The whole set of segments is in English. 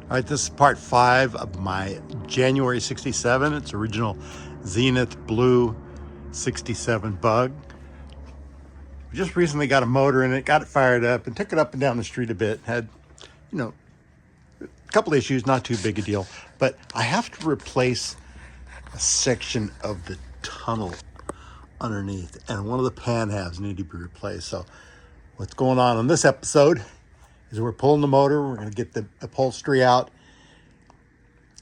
All right, this is part 5 of my January 67. It's original Zenith Blue 67 Bug. We just recently got a motor in it, got it fired up, and took it up and down the street a bit. Had, a couple issues, not too big a deal. But I have to replace a section of the tunnel underneath, and one of the pan halves need to be replaced. So what's going on this episode is we're pulling the motor, we're going to get the upholstery out,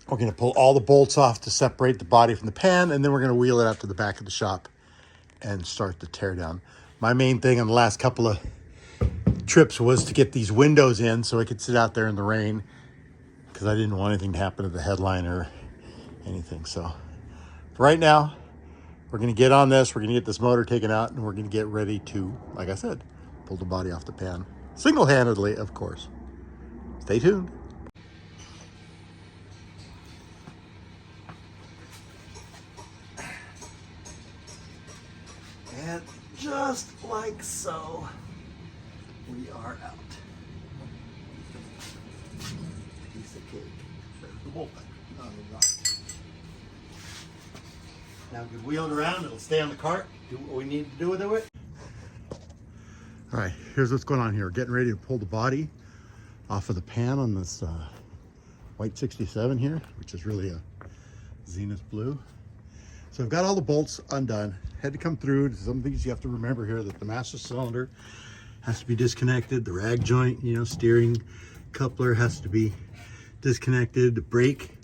we're going to pull all the bolts off to separate the body from the pan, and then we're going to wheel it out to the back of the shop and start the tear down. My main thing on the last couple of trips was to get these windows in so I could sit out there in the rain, because I didn't want anything to happen to the headline or anything. So for right now, we're going to get on this, we're going to get this motor taken out, and we're going to get ready to, like I said, pull the body off the pan. Single-handedly, of course. Stay tuned. And just like so, we are out. Piece of cake. There's the bolt back. Oh, not. Now we can wheel it around, it'll stay on the cart, do what we need to do with it. All right, here's what's going on here. We're getting ready to pull the body off of the pan on this white 67 here, which is really a Zenith Blue. So I've got all the bolts undone. Had to come through. Some things you have to remember here, that the master cylinder has to be disconnected. The rag joint, steering coupler has to be disconnected. The brake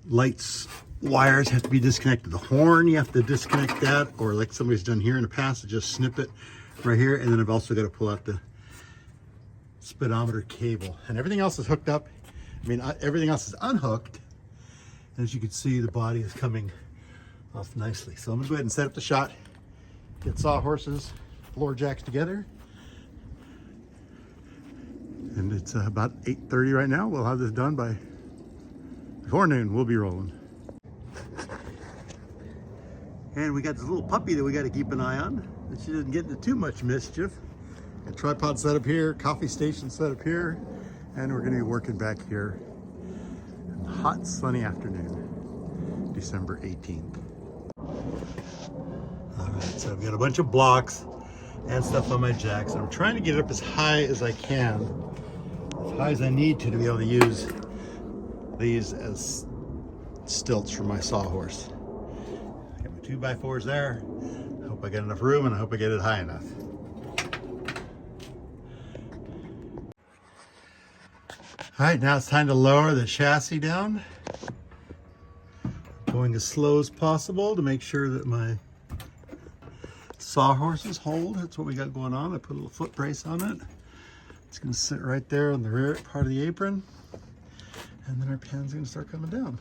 lights wires have to be disconnected. The horn, you have to disconnect that, or like somebody's done here in the past, to just snip it right here. And then I've also got to pull out the speedometer cable, and everything else is hooked up. Everything else is unhooked. And as you can see, the body is coming off nicely. So I'm gonna go ahead and set up the shot, get sawhorses, floor jacks together. And it's about 8:30 right now. We'll have this done by before noon. We'll be rolling. And we got this little puppy that we got to keep an eye on, that she doesn't get into too much mischief. A tripod set up here, coffee station set up here, and we're going to be working back here on a hot sunny afternoon, December 18th. All right, so I've got a bunch of blocks and stuff on my jacks. I'm trying to get it up as high as I can, as high as I need to be able to use these as stilts for my sawhorse. I got my 2x4s there. I hope I get enough room, and I hope I get it high enough. All right, now it's time to lower the chassis down. Going as slow as possible to make sure that my sawhorses hold. That's what we got going on. I put a little foot brace on it. It's going to sit right there on the rear part of the apron, and then our pan's going to start coming down.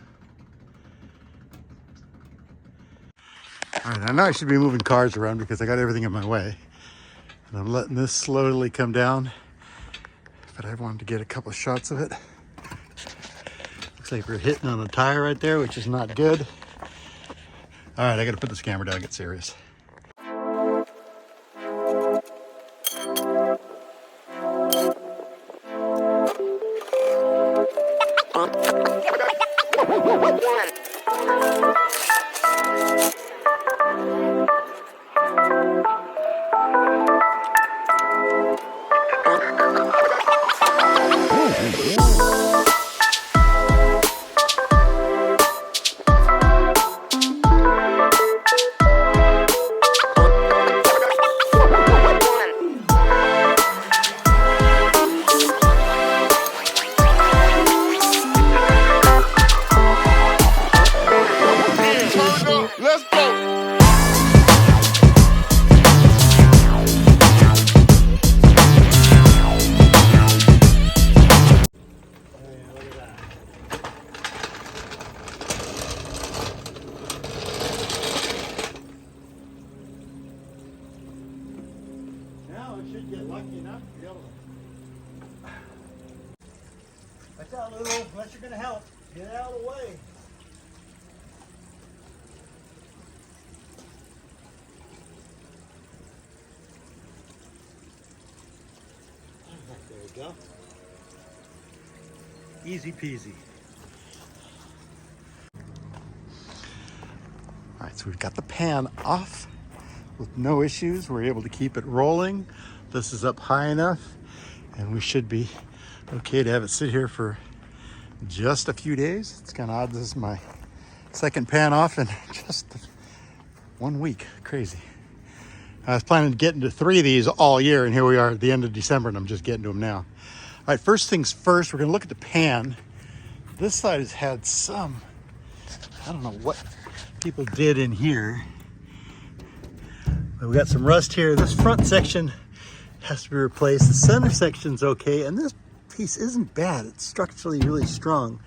All right, I know I should be moving cars around because I got everything in my way, and I'm letting this slowly come down, but I wanted to get a couple of shots of it. Looks like we're hitting on a tire right there, which is not good. All right, I got to put this camera down and get serious. Let's go. Now I should get lucky enough to be able to. Watch out, Lulu, unless you're going to help. Get out of the way. There you go. Easy peasy. All right, so we've got the pan off with no issues. We're able to keep it rolling. This is up high enough, and we should be okay to have it sit here for just a few days. It's kind of odd. This is my second pan off in just 1 week. Crazy. I was planning to get into 3 of these all year, and here we are at the end of December, and I'm just getting to them now. All right, first things first, we're gonna look at the pan. This side has had some, I don't know what people did in here. But we got some rust here. This front section has to be replaced. The center section's okay, and this piece isn't bad. It's structurally really strong.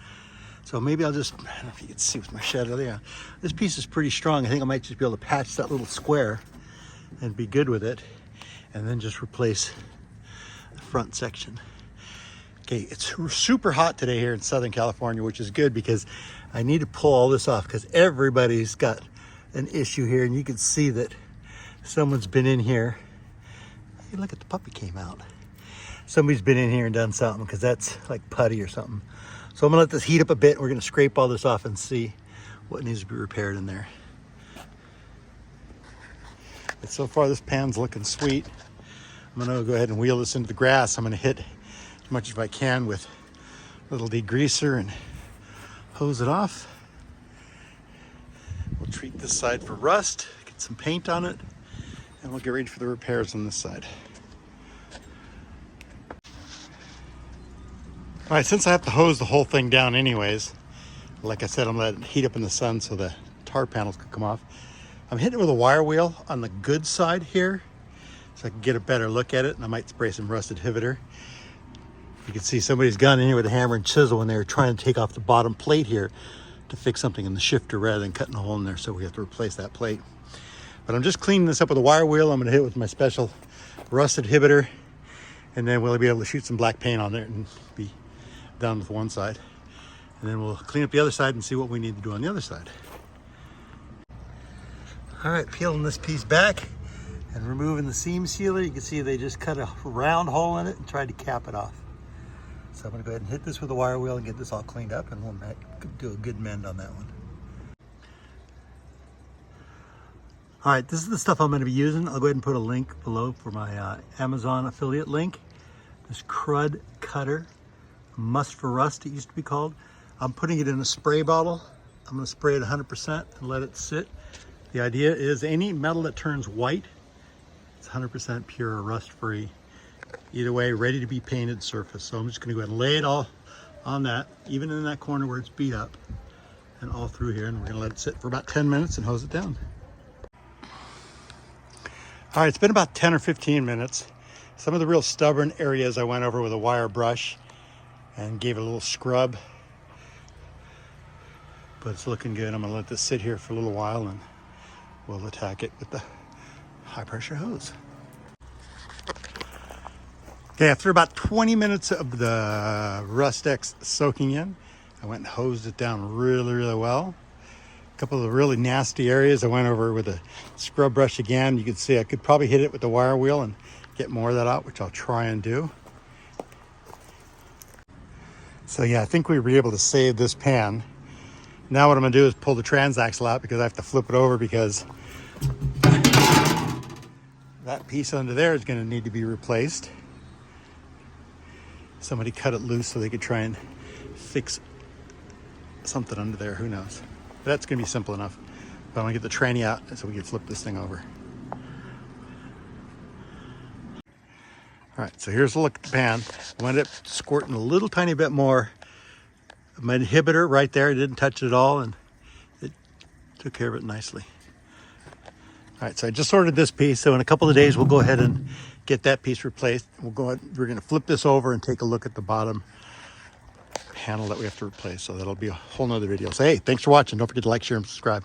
So maybe I'll just, I don't know if you can see with my shadow there. This piece is pretty strong. I think I might just be able to patch that little square and be good with it, and then just replace the front section. Okay, it's super hot today here in Southern California, which is good because I need to pull all this off because everybody's got an issue here, and you can see that someone's been in here. Hey, look at the puppy came out. Somebody's been in here and done something because that's like putty or something. So I'm gonna let this heat up a bit, and we're gonna scrape all this off and see what needs to be repaired in there. But so far this pan's looking sweet. I'm gonna go ahead and wheel this into the grass. I'm gonna hit as much as I can with a little degreaser and hose it off. We'll treat this side for rust, get some paint on it, and we'll get ready for the repairs on this side. All right, since I have to hose the whole thing down anyways, like I said, I'm gonna let it heat up in the sun so the tar panels can come off. I'm hitting it with a wire wheel on the good side here so I can get a better look at it, and I might spray some rusted Hivitor. You can see somebody's gone in here with a hammer and chisel when they were trying to take off the bottom plate here to fix something in the shifter rather than cutting a hole in there, so we have to replace that plate. But I'm just cleaning this up with a wire wheel. I'm gonna hit it with my special rusted Hivitor, and then we'll be able to shoot some black paint on there and be done with one side. And then we'll clean up the other side and see what we need to do on the other side. All right, peeling this piece back and removing the seam sealer. You can see they just cut a round hole in it and tried to cap it off. So I'm gonna go ahead and hit this with a wire wheel and get this all cleaned up, and we'll do a good mend on that one. All right, this is the stuff I'm gonna be using. I'll go ahead and put a link below for my Amazon affiliate link. This crud cutter, Must for Rust it used to be called. I'm putting it in a spray bottle. I'm gonna spray it 100% and let it sit. The idea is any metal that turns white, it's 100% pure, rust-free. Either way, ready to be painted surface. So I'm just gonna go ahead and lay it all on that, even in that corner where it's beat up, and all through here, and we're gonna let it sit for about 10 minutes and hose it down. All right, it's been about 10 or 15 minutes. Some of the real stubborn areas I went over with a wire brush and gave it a little scrub, but it's looking good. I'm gonna let this sit here for a little while, and we'll attack it with the high pressure hose. Okay, after about 20 minutes of the Rust X soaking in, I went and hosed it down really, really well. A couple of the really nasty areas I went over with a scrub brush again. You can see I could probably hit it with the wire wheel and get more of that out, which I'll try and do. So yeah, I think we were able to save this pan. Now what I'm gonna do is pull the transaxle out because I have to flip it over because that piece under there is gonna need to be replaced. Somebody cut it loose so they could try and fix something under there, who knows. But that's gonna be simple enough. But I'm gonna get the tranny out so we can flip this thing over. All right, so here's a look at the pan. I ended up squirting a little tiny bit more of my Hivitor right there. I didn't touch it at all, and it took care of it nicely. All right, so I just ordered this piece. So in a couple of days, we'll go ahead and get that piece replaced. We're gonna flip this over and take a look at the bottom panel that we have to replace. So that'll be a whole nother video. So hey, thanks for watching. Don't forget to like, share, and subscribe.